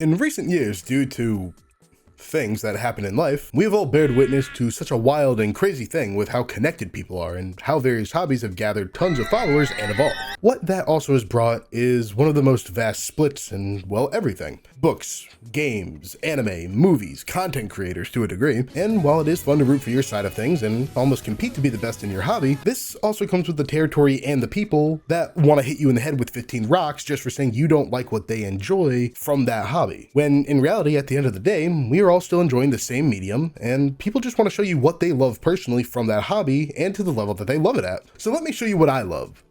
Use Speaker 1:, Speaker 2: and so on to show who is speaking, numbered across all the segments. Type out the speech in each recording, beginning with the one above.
Speaker 1: In recent years, due to things that happen in life, we have all bared witness to such a wild and crazy thing with how connected people are and how various hobbies have gathered tons of followers and evolved. What that also has brought is one of the most vast splits in, well, everything. Books, games, anime, movies, content creators to a degree, and while it is fun to root for your side of things and almost compete to be the best in your hobby, this also comes with the territory and the people that want to hit you in the head with 15 rocks just for saying you don't like what they enjoy from that hobby. When in reality, at the end of the day, we are all still enjoying the same medium, and people just want to show you what they love personally from that hobby and to the level that they love it at. So let me show you what I love.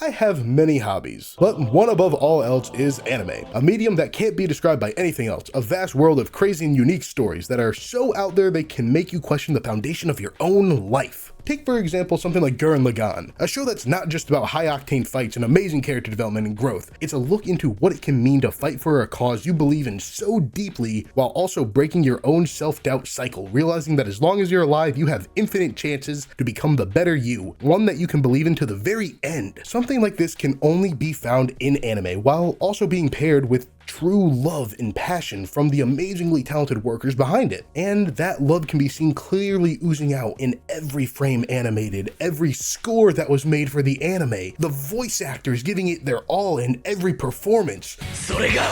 Speaker 1: I have many hobbies, but one above all else is anime, a medium that can't be described by anything else, a vast world of crazy and unique stories that are so out there they can make you question the foundation of your own life. Take for example something like Gurren Lagann, a show that's not just about high-octane fights and amazing character development and growth. It's a look into what it can mean to fight for a cause you believe in so deeply while also breaking your own self-doubt cycle, realizing that as long as you're alive, you have infinite chances to become the better you, one that you can believe in to the very end. Something like this can only be found in anime, while also being paired with true love and passion from the amazingly talented workers behind it. And that love can be seen clearly oozing out in every frame animated, every score that was made for the anime, the voice actors giving it their all in every performance. それが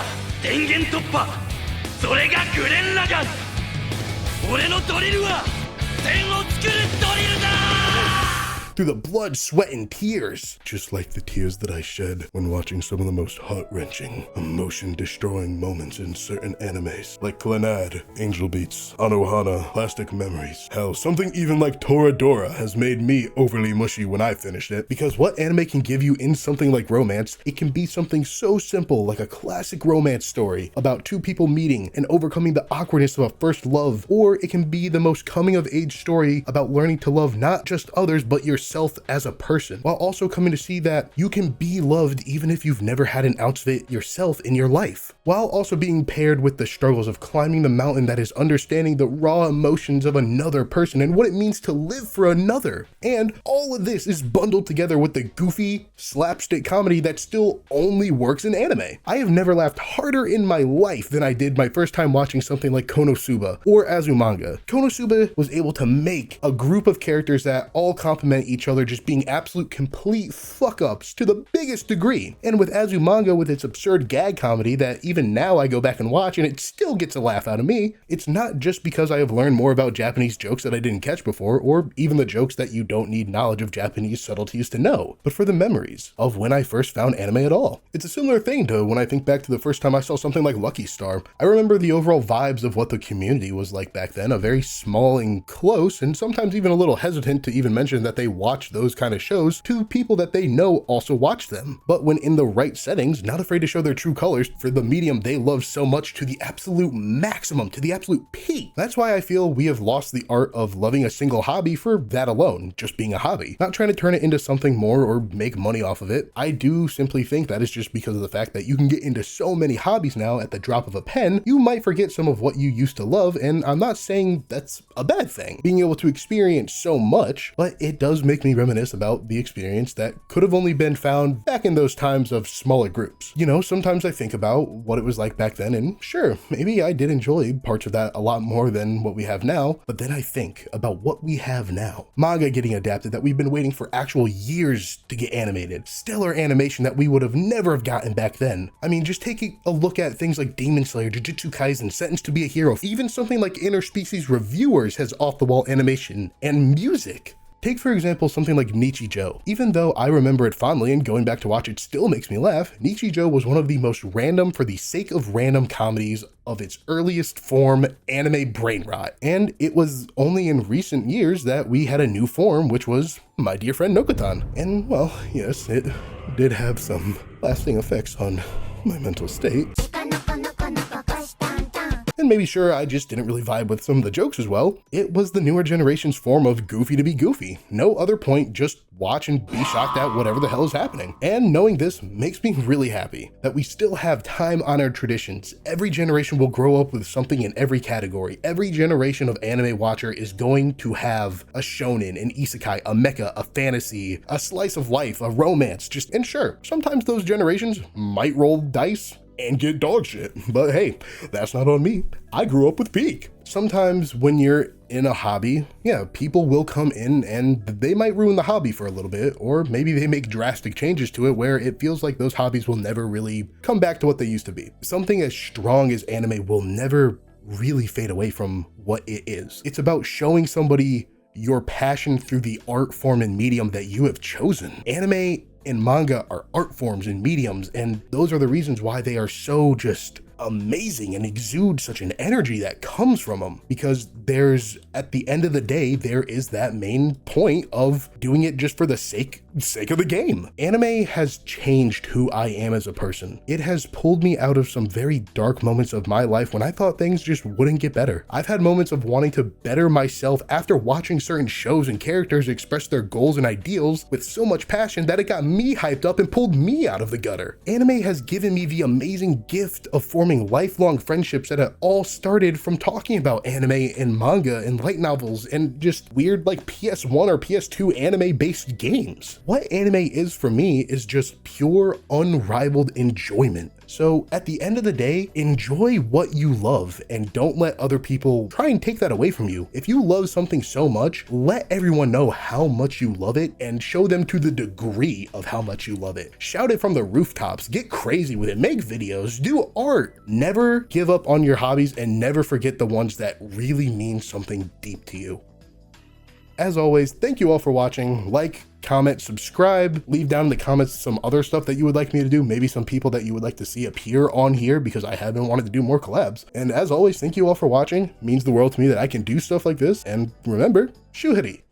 Speaker 1: 電源突破。それがグレンラガン。俺のドリルは天を作るドリルだ。Through the blood, sweat, and tears. Just like the tears that I shed when watching some of the most heart-wrenching, emotion-destroying moments in certain animes, like Clannad, Angel Beats, Anohana, Plastic Memories. Hell, something even like Toradora has made me overly mushy when I finished it, because what anime can give you in something like romance, it can be something so simple like a classic romance story about two people meeting and overcoming the awkwardness of a first love, or it can be the most coming-of-age story about learning to love not just others but yourself as a person, while also coming to see that you can be loved even if you've never had an ounce of it yourself in your life, while also being paired with the struggles of climbing the mountain that is understanding the raw emotions of another person and what it means to live for another. And all of this is bundled together with the goofy slapstick comedy that still only works in anime. I have never laughed harder in my life than I did my first time watching something like Konosuba or Azumanga. Konosuba was able to make a group of characters that all complement each other just being absolute complete fuck-ups to the biggest degree. And with Azumanga, with its absurd gag comedy that even now I go back and watch and it still gets a laugh out of me, it's not just because I have learned more about Japanese jokes that I didn't catch before, or even the jokes that you don't need knowledge of Japanese subtleties to know, but for the memories of when I first found anime at all. It's a similar thing to when I think back to the first time I saw something like Lucky Star. I remember the overall vibes of what the community was like back then, a very small and close, and sometimes even a little hesitant to even mention that they watch those kind of shows to people that they know also watch them. But when in the right settings, not afraid to show their true colors for the medium they love so much to the absolute maximum, to the absolute peak. That's why I feel we have lost the art of loving a single hobby for that alone, just being a hobby, not trying to turn it into something more or make money off of it. I do simply think that is just because of the fact that you can get into so many hobbies now at the drop of a pen, you might forget some of what you used to love, and I'm not saying that's a bad thing, being able to experience so much, but it does make me reminisce about the experience that could have only been found back in those times of smaller groups. You know, sometimes I think about what it was like back then, and sure, maybe I did enjoy parts of that a lot more than what we have now, but then I think about what we have now. Manga getting adapted that we've been waiting for actual years to get animated. Stellar animation that we would have never have gotten back then. I mean, just taking a look at things like Demon Slayer, Jujutsu Kaisen, Sentenced to be a Hero, even something like Interspecies Reviewers has off-the-wall animation and music. Take, for example, something like Nichijou. Even though I remember it fondly and going back to watch it still makes me laugh, Nichijou was one of the most random for the sake of random comedies of its earliest form, anime brain rot. And it was only in recent years that we had a new form, which was My Dear Friend Nokotan. And well, yes, it did have some lasting effects on my mental state. And maybe sure, I just didn't really vibe with some of the jokes as well. It was the newer generation's form of goofy to be goofy. No other point, just watch and be shocked at whatever the hell is happening. And knowing this makes me really happy that we still have time-honored traditions. Every generation will grow up with something in every category. Every generation of anime watcher is going to have a shonen, an isekai, a mecha, a fantasy, a slice of life, a romance, and sure, sometimes those generations might roll dice and get dog shit. But hey, that's not on me. I grew up with Peak. Sometimes when you're in a hobby, yeah, people will come in and they might ruin the hobby for a little bit, or maybe they make drastic changes to it where it feels like those hobbies will never really come back to what they used to be. Something as strong as anime will never really fade away from what it is. It's about showing somebody your passion through the art form and medium that you have chosen. Anime and manga are art forms and mediums, and those are the reasons why they are so just amazing and exude such an energy that comes from them, because there's, at the end of the day, there is that main point of doing it just for the sake of the game. Anime has changed who I am as a person. It has pulled me out of some very dark moments of my life when I thought things just wouldn't get better. I've had moments of wanting to better myself after watching certain shows and characters express their goals and ideals with so much passion that it got me hyped up and pulled me out of the gutter. Anime has given me the amazing gift of forming lifelong friendships that had all started from talking about anime and manga and light novels and just weird like PS1 or PS2 anime based games. What anime is for me is just pure unrivaled enjoyment. So at the end of the day, enjoy what you love and don't let other people try and take that away from you. If you love something so much, let everyone know how much you love it and show them to the degree of how much you love it. Shout it from the rooftops, get crazy with it, make videos, do art. Never give up on your hobbies and never forget the ones that really mean something deep to you. As always, thank you all for watching. Like, comment, subscribe, leave down in the comments some other stuff that you would like me to do, maybe some people that you would like to see appear on here because I have been wanting to do more collabs. And as always, thank you all for watching. It means the world to me that I can do stuff like this. And remember, shuhari.